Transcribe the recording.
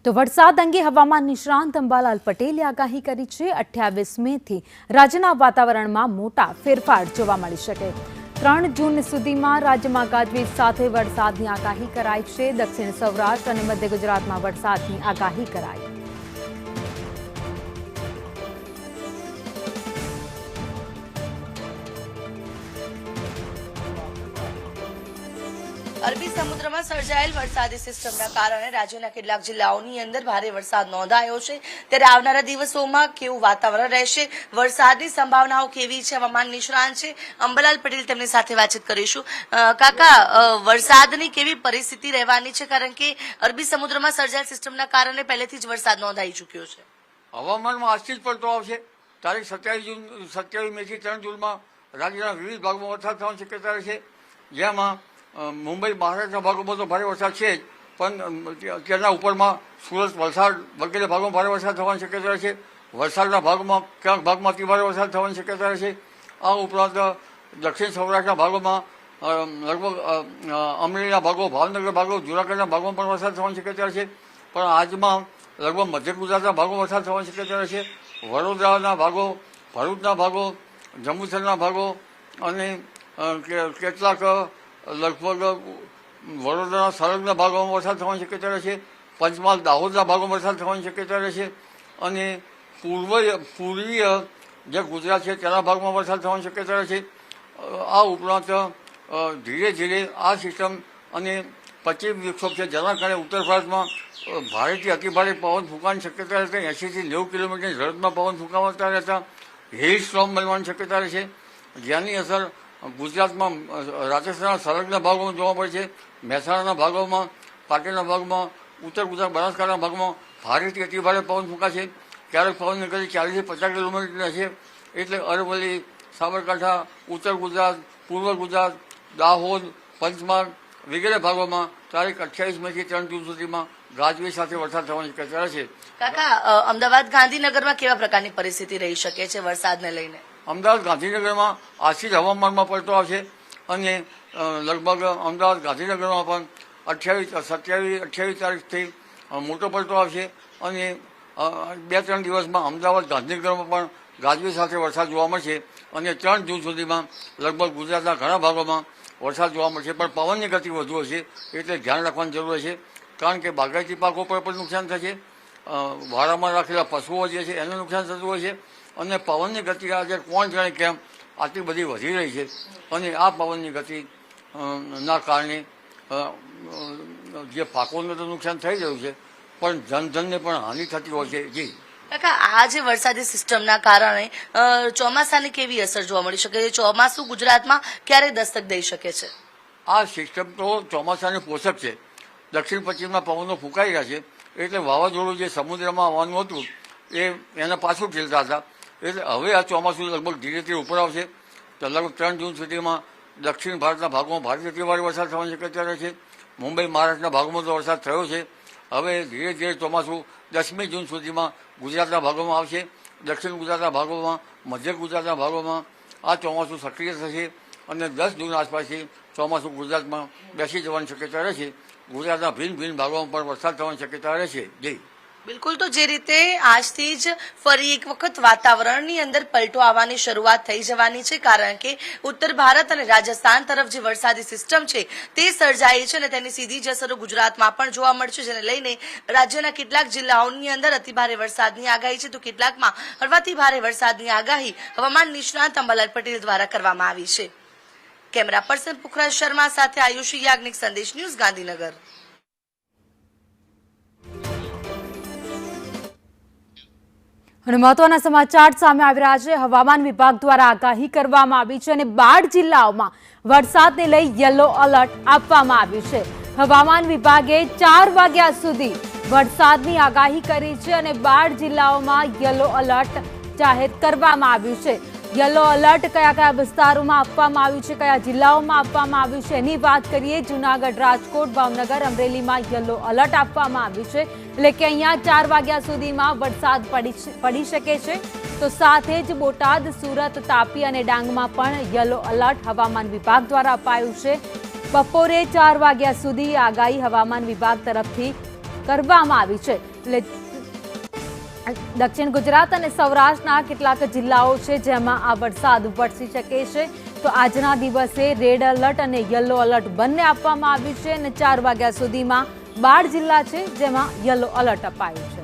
તો વરસાદ અંગે હવામાન નિષ્ણાંત અંબાલાલ પટેલે આગાહી કરી છે। 28 મેથી રાજ્યના વાતાવરણમાં મોટા ફેરફાર જોવા મળી શકે। 3 જૂન સુધીમાં રાજ્યમાં ગાજવીજ સાથે વરસાદની આગાહી કરાઈ છે। દક્ષિણ સૌરાષ્ટ્ર અને મધ્ય ગુજરાતમાં વરસાદની આગાહી કરાઈ। અરબી સમુદ્રમાં સર્જાયેલ વરસાદી સિસ્ટમના કારણે રાજ્યના કેટલાક જિલ્લાઓની અંદર ભારે વરસાદ નોંધાયો છે। ત્યારે આવનારા દિવસોમાં કેવું વાતાવરણ રહેશે, વરસાદની સંભાવનાઓ કેવી છે, હવામાન નિષ્ણાંત છે અંબાલાલ પટેલ તેમની સાથે વાતચીત કરીશું। કાકા, વરસાદની કેવી પરિસ્થિતિ રહેવાની છે, કારણ કે અરબી સમુદ્રમાં સર્જાયેલ સિસ્ટમના કારણે પહેલેથી જ વરસાદ નોંધાઈ ચૂક્યો છે। હવામાનમાં આજથી જ પડતો આવશે। તારીખ 27 મેથી 3 જૂનમાં રાજ્યના વિવિધ ભાગોમાં વરસાદ થવાની શક્યતા રહેશે, જેમાં મુંબઈ મહારાષ્ટ્રના ભાગોમાં તો ભારે વરસાદ છે જ, પણ ત્યાંના ઉપરમાં સુરત, વલસાડ વગેરે ભાગોમાં ભારે વરસાદ થવાની શક્યતા રહેશે। વલસાડના ભાગમાં ક્યાંક ભાગમાં અતિ ભારે વરસાદ થવાની શક્યતા રહેશે। આ ઉપરાંત દક્ષિણ સૌરાષ્ટ્રના ભાગોમાં લગભગ અમરેલીના ભાગો, ભાવનગરના ભાગો, જૂનાગઢના ભાગોમાં પણ વરસાદ થવાની શક્યતા રહેશે। પણ આજમાં લગભગ મધ્ય ગુજરાતના ભાગોમાં વરસાદ થવાની શક્યતા રહેશે। વડોદરાના ભાગો, ભરૂચના ભાગો, જંબુસરના ભાગો અને કેટલાક લગભગ વડોદરાના સંલગ્ન ભાગોમાં વરસાદ થવાની શક્યતા રહેશે। પંચમહાલ, દાહોદના ભાગોમાં વરસાદ થવાની શક્યતા રહેશે અને પૂર્વીય જે ગુજરાત છે તેના ભાગમાં વરસાદ થવાની શક્યતા રહેશે। આ ઉપરાંત ધીરે ધીરે આ સિસ્ટમ અને પશ્ચિમ વિક્ષોભ છે, જેના કારણે ઉત્તર ભારતમાં ભારેથી અતિભારે પવન ફૂંકાવાની શક્યતા રહેશે। 80 થી 90 કિલોમીટરની ઝડપમાં પવન ફૂંકાવતા રહેતા હેલ સ્ટોર્મ બનવાની શક્યતા રહેશે, જેની અસર ગુજરાતમાં રાજસ્થાનના સંલગ્ન ભાગોમાં જોવા મળે છે। મહેસાણાના ભાગોમાં, પાટણના ભાગમાં, ઉત્તર ગુજરાત, બનાસકાંઠાના ભાગમાં ભારેથી અતિભારે પવન ફૂંકાશે। ક્યારેક પવનની ગતિ 40 થી 50 કિલોમીટર રહેશે। એટલે અરવલ્લી, સાબરકાંઠા, ઉત્તર ગુજરાત, પૂર્વ ગુજરાત, દાહોદ, પંચમહાલ વગેરે ભાગોમાં તારીખ 28 મેથી 3 જૂન સુધીમાં ગાજવીજ સાથે વરસાદ થવાની શક્યતા રહેશે। કાકા, અમદાવાદ, ગાંધીનગરમાં કેવા પ્રકારની પરિસ્થિતિ રહી શકે છે વરસાદને લઈને? અમદાવાદ, ગાંધીનગરમાં આજથી જ હવામાનમાં પલટો આવશે અને લગભગ અમદાવાદ, ગાંધીનગરમાં પણ 27-28 તારીખથી મોટો પલટો આવશે અને 2-3 દિવસમાં અમદાવાદ, ગાંધીનગરમાં પણ ગાજવીજ સાથે વરસાદ જોવા મળશે અને 3 જૂન સુધીમાં લગભગ ગુજરાતના ઘણા ભાગોમાં વરસાદ જોવા મળશે। પણ પવનની ગતિ વધુ હશે, એટલે ધ્યાન રાખવાની જરૂર છે, કારણ કે બાગાયતી પાકો પર પણ નુકસાન થશે, વાડામાં રાખેલા પશુઓ જે છે એને નુકસાન થતું હોય છે અને પવનની ગતિ આજે કોણ જાણે કેમ આટલી બધી વધી રહી છે અને આ પવનની ગતિ ના કારણે જે પાકોને તો નુકસાન થઈ રહ્યું છે, પણ જનધનને પણ હાનિ થતી હોય છે। જી કાકા, આ જે વરસાદી સિસ્ટમના કારણે ચોમાસાની કેવી અસર જોવા મળી શકે છે? ચોમાસું ગુજરાતમાં ક્યારે દસ્તક દઈ શકે છે? આ સિસ્ટમ તો ચોમાસાને પોષક છે। દક્ષિણ પશ્ચિમના પવનો ફૂંકાઈ રહ્યા છે, એટલે વાવાઝોડું જે સમુદ્રમાં આવવાનું હતું એને પાછું ઠેલતા હતા। એટલે હવે આ ચોમાસું લગભગ ધીરે ધીરે ઉપર આવશે। તો લગભગ 3 જૂન સુધીમાં દક્ષિણ ભારતના ભાગોમાં ભારેથી અતિભારે વરસાદ થવાની શક્યતા રહેશે। મુંબઈ, મહારાષ્ટ્રના ભાગોમાં તો વરસાદ થયો છે। હવે ધીરે ધીરે ચોમાસું 10મી જૂન સુધીમાં ગુજરાતના ભાગોમાં આવશે। દક્ષિણ ગુજરાતના ભાગોમાં, મધ્ય ગુજરાતના ભાગોમાં આ ચોમાસું સક્રિય થશે અને 10 જૂન આસપાસથી ચોમાસું ગુજરાતમાં બેસી જવાની શક્યતા રહેશે। ગુજરાતના ભિન્ન ભાગોમાં પણ વરસાદ થવાની શક્યતા રહેશે। જી બિલકુલ, તો જે રીતે આજથી જ ફરી એક વખત વાતાવરણની અંદર પલટો આવવાની શરૂઆત થઈ જવાની છે, કારણ કે ઉત્તર ભારત અને રાજસ્થાન તરફ જે વરસાદી સિસ્ટમ છે તે સર્જાઈ છે અને તેની સીધી જ અસરો ગુજરાતમાં પણ જોવા મળશે, જેને લઈને રાજ્યના કેટલાક જિલ્લાઓની અંદર અતિભારે વરસાદની આગાહી છે, તો કેટલાકમાં હળવાથી ભારે વરસાદની આગાહી હવામાન નિષ્ણાંત અંબાલાલ પટેલ દ્વારા કરવામાં આવી છે। કેમેરા પર્સન પુખરાજ શર્મા સાથે આયુષી યાજ્ઞિક, સંદેશ ન્યૂઝ, ગાંધીનગર। અને મહત્વના સમાચાર સામે આવી રહ્યા છે। હવામાન વિભાગ દ્વારા આગાહી કરવામાં આવી છે અને 12 જિલ્લાઓમાં વરસાદને લઈ યલો એલર્ટ આપવામાં આવ્યું છે। હવામાન વિભાગે 4 વાગ્યા સુધી વરસાદની આગાહી કરી છે અને 12 જિલ્લાઓમાં યલો એલર્ટ જાહેર કરવામાં આવ્યું છે। યલો એલર્ટ કયા કયા વિસ્તારોમાં આપવામાં આવ્યું છે, કયા જિલ્લાઓમાં આપવામાં આવ્યું છે એની વાત કરીએ। જૂનાગઢ, રાજકોટ, ભાવનગર, અમરેલીમાં યલો એલર્ટ આપવામાં આવ્યું છે, એટલે કે અહીંયા 4 વાગ્યા સુધીમાં વરસાદ પડી શકે છે। તો સાથે જ બોટાદ, સુરત, તાપી અને ડાંગમાં પણ યલો એલર્ટ હવામાન વિભાગ દ્વારા અપાયું છે। બપોરે 4 વાગ્યા સુધી આગાહી હવામાન વિભાગ તરફથી કરવામાં આવી છે। એટલે દક્ષિણ ગુજરાત અને સૌરાષ્ટ્રના કેટલાક જિલ્લાઓ છે જેમાં આ વરસાદ વરસી શકે છે. તો આજના દિવસે રેડ એલર્ટ અને યલો એલર્ટ બંને આપવામાં આવ્યું છે અને 4 વાગ્યા સુધીમાં 12 જિલ્લા છે જેમાં યલો એલર્ટ અપાયું છે.